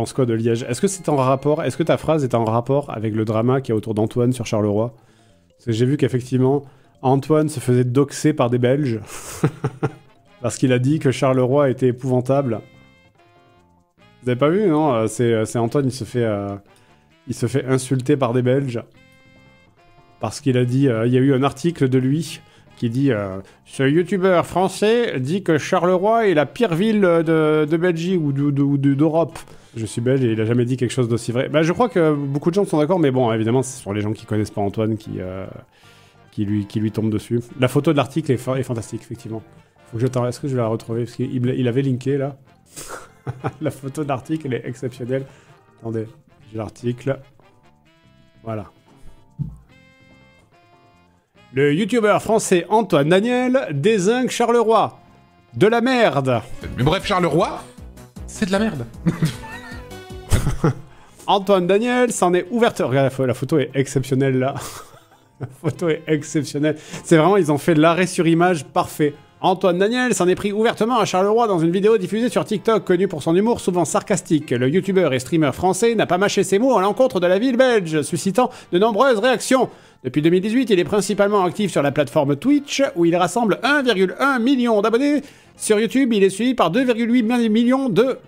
penses quoi de Liège? Est-ce que c'est en rapport, est-ce que ta phrase est en rapport avec le drama qu'il y a autour d'Antoine sur Charleroi? Parce que j'ai vu qu'effectivement, Antoine se faisait doxer par des Belges. Parce qu'il a dit que Charleroi était épouvantable. Vous avez pas vu, non? C'est Antoine, il se fait insulter par des Belges. Parce qu'il a dit, il y a eu un article de lui qui dit ce youtubeur français dit que Charleroi est la pire ville de Belgique ou d'Europe. Je suis belge et il a jamais dit quelque chose d'aussi vrai. Bah, je crois que beaucoup de gens sont d'accord, mais bon, évidemment, ce sont les gens qui connaissent pas Antoine qui lui tombent dessus. La photo de l'article est fantastique, effectivement. Faut que est-ce que je vais la retrouver? Parce qu'il avait linké, là. La photo de l'article, elle est exceptionnelle. Attendez, j'ai l'article. Voilà. Le youtubeur français Antoine Daniel dézingue Charleroi. De la merde. Mais bref, Charleroi, c'est de la merde. Antoine Daniel s'en est ouverte. Regarde, la photo est exceptionnelle, là. La photo est exceptionnelle. C'est vraiment, ils ont fait l'arrêt sur image parfait. Antoine Daniel s'en est pris ouvertement à Charleroi dans une vidéo diffusée sur TikTok, connu pour son humour souvent sarcastique. Le youtubeur et streamer français n'a pas mâché ses mots à l'encontre de la ville belge, suscitant de nombreuses réactions. Depuis 2018, il est principalement actif sur la plateforme Twitch, où il rassemble 1,1 million d'abonnés. Sur YouTube, il est suivi par 2,8 millions de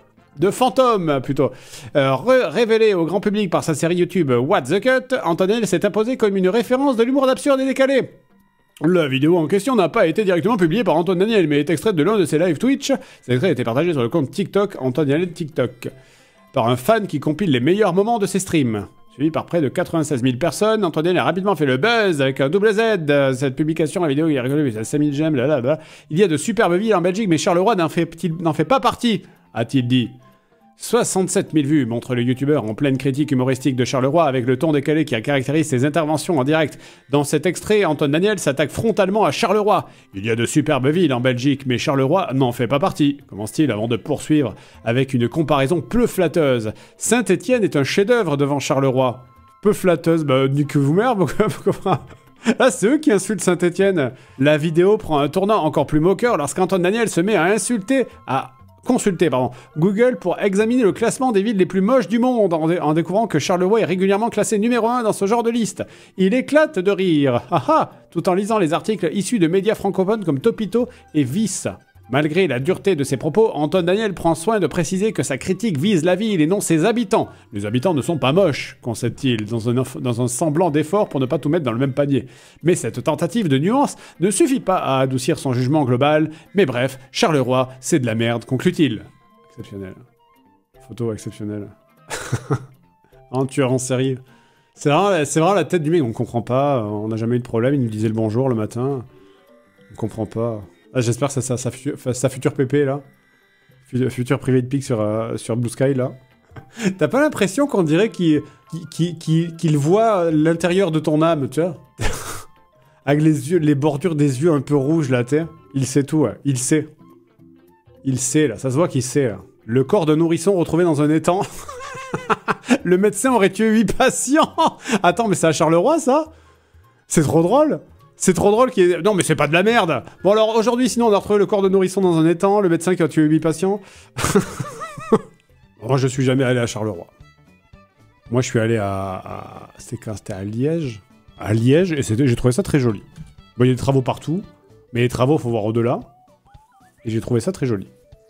fantômes, plutôt. Révélé au grand public par sa série YouTube What the Cut, Antoine Daniel s'est imposé comme une référence de l'humour absurde et décalé. La vidéo en question n'a pas été directement publiée par Antoine Daniel, mais est extraite de l'un de ses lives Twitch. Cet extrait a été partagé sur le compte TikTok Antoine Daniel TikTok, par un fan qui compile les meilleurs moments de ses streams. Suivi par près de 96 000 personnes, Antoine Daniel a rapidement fait le buzz avec un double Z. Cette publication, la vidéo, il a rigolé, à 5000 j'aime, là. Il y a de superbes villes en Belgique, mais Charleroi n'en fait pas partie, a-t-il dit. 67 000 vues montre le youtubeur en pleine critique humoristique de Charleroi avec le ton décalé qui a caractérisé ses interventions en direct. Dans cet extrait, Antoine Daniel s'attaque frontalement à Charleroi. Il y a de superbes villes en Belgique, mais Charleroi n'en fait pas partie. Commence-t-il avant de poursuivre avec une comparaison peu flatteuse. Saint-Étienne est un chef-d'œuvre devant Charleroi. Peu flatteuse, bah niquez-vous merde, pourquoi? Là, c'est eux qui insultent Saint-Étienne. La vidéo prend un tournant encore plus moqueur lorsqu'Antoine Daniel se met à consulter Google pour examiner le classement des villes les plus moches du monde en découvrant que Charleroi est régulièrement classé numéro 1 dans ce genre de liste. Il éclate de rire, tout en lisant les articles issus de médias francophones comme Topito et Vice. Malgré la dureté de ses propos, Antoine Daniel prend soin de préciser que sa critique vise la ville et non ses habitants. Les habitants ne sont pas moches, concède-t-il, dans un semblant d'effort pour ne pas tout mettre dans le même panier. Mais cette tentative de nuance ne suffit pas à adoucir son jugement global. Mais bref, Charleroi, c'est de la merde, conclut-il. Exceptionnel. Photo exceptionnelle. Un tueur en série. C'est vraiment la tête du mec, on comprend pas, on n'a jamais eu de problème, il nous disait le bonjour le matin. On comprend pas. Ah, j'espère que c'est sa future PP, là. Futur privé de pic sur Blue Sky, là. T'as pas l'impression qu'on dirait qu'il voit l'intérieur de ton âme, tu vois? Avec les bordures des yeux un peu rouges, là, tu sais. Il sait tout, ouais. Il sait. Il sait, là. Ça se voit qu'il sait, là. Le corps d'un nourrisson retrouvé dans un étang. Le médecin aurait tué 8 patients. Attends, mais c'est à Charleroi, ça? C'est trop drôle. C'est trop drôle qu'il y ait... Non, mais c'est pas de la merde. Bon, alors, aujourd'hui, sinon, on a retrouvé le corps de nourrisson dans un étang, le médecin qui a tué 8 patients. Moi, je suis jamais allé à Charleroi. Moi, je suis allé C'était à Liège. À Liège, et j'ai trouvé ça très joli. Bon, il y a des travaux partout, mais les travaux, faut voir au-delà. Et j'ai trouvé ça très joli.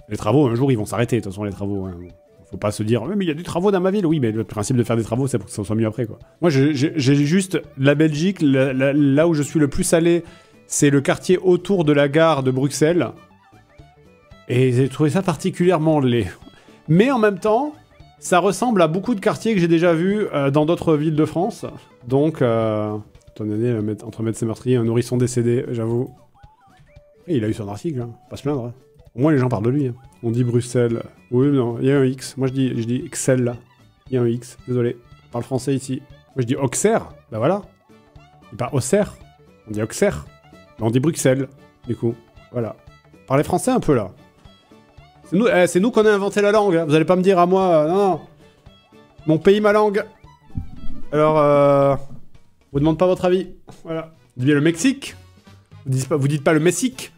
Les travaux, un jour, ils vont s'arrêter, de toute façon, les travaux. Hein. Faut pas se dire, mais il y a des travaux dans ma ville. Oui, mais le principe de faire des travaux, c'est pour que ça soit mieux après, quoi. Moi, j'ai juste la Belgique, là où je suis le plus allé, c'est le quartier autour de la gare de Bruxelles. Et j'ai trouvé ça particulièrement laid. Mais en même temps, ça ressemble à beaucoup de quartiers que j'ai déjà vus dans d'autres villes de France. Donc, attendez, entre médecin meurtrier et un nourrisson décédé, j'avoue. Et il a eu son article, hein. Pas se plaindre. Hein. Au moins, les gens parlent de lui. Hein. On dit Bruxelles. Oui, non, il y a un X. Moi, je dis Excel, là. Il y a un X. Désolé. On parle français ici. Moi, je dis Auxerre. Bah voilà. Et pas Auxerre. On dit Auxerre. Mais on dit Bruxelles, du coup. Voilà. Parlez français un peu, là. C'est nous qu'on a inventé la langue. Hein. Vous allez pas me dire à moi... non. Mon pays, ma langue. Alors, vous demande pas votre avis. Voilà. Vous dites bien le Mexique. Vous dites pas le Mexique.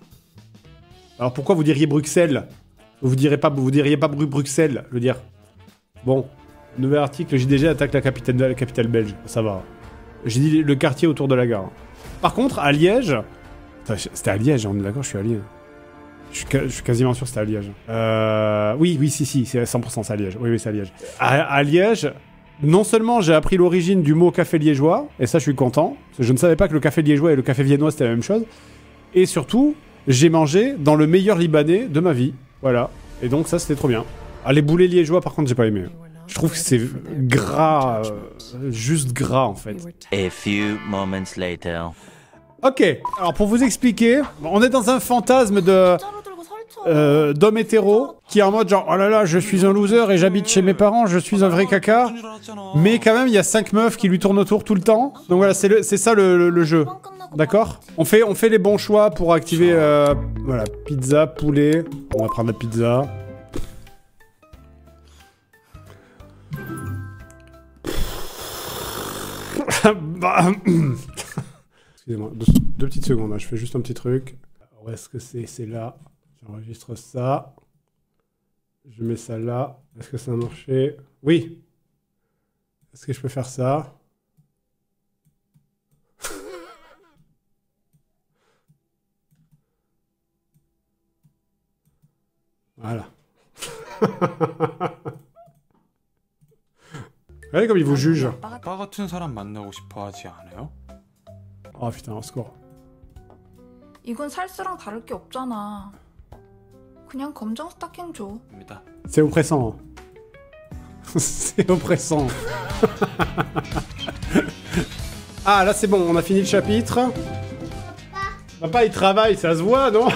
Alors pourquoi vous diriez Bruxelles? Vous diriez pas Bruxelles, je veux dire. Bon, nouvel article, le JDG attaque la capitale belge. Ça va. J'ai dit le quartier autour de la gare. Par contre, à Liège... C'était à Liège, on est d'accord, je suis à Liège. Je suis quasiment sûr que c'était à Liège. Oui, si, c'est 100% c'est à Liège. Oui, c'est à Liège. À Liège, non seulement j'ai appris l'origine du mot café liégeois, et ça je suis content, parce que je ne savais pas que le café liégeois et le café viennois c'était la même chose, et surtout, j'ai mangé dans le meilleur libanais de ma vie. Voilà. Et donc ça c'était trop bien. Ah, les boulets liégeois par contre j'ai pas aimé. Je trouve que c'est gras, juste gras en fait. A few moments later. Ok, alors pour vous expliquer, on est dans un fantasme d'homme hétéro qui est en mode genre oh là là je suis un loser et j'habite chez mes parents, je suis un vrai caca, mais quand même il y a 5 meufs qui lui tournent autour tout le temps, donc voilà c'est ça le jeu, d'accord, on fait les bons choix pour activer voilà, pizza, poulet, on va prendre la pizza. Excusez-moi, deux petites secondes, hein. Je fais juste un petit truc. Où est-ce que c'est là. J'enregistre ça. Je mets ça là. Est-ce que ça a marché? Oui. Est-ce que je peux faire ça? Voilà. Regardez comme il vous juge. 아빠 같은 사람 만나고 싶어 하지 않아요? Oh putain, au secours. 이건 살스랑 다를 게 없잖아. 그냥 검정 스타킹 줘. 입니다. C'est oppressant. C'est oppressant. Ah, là c'est bon, on a fini le chapitre. Papa, il travaille, ça se voit, non?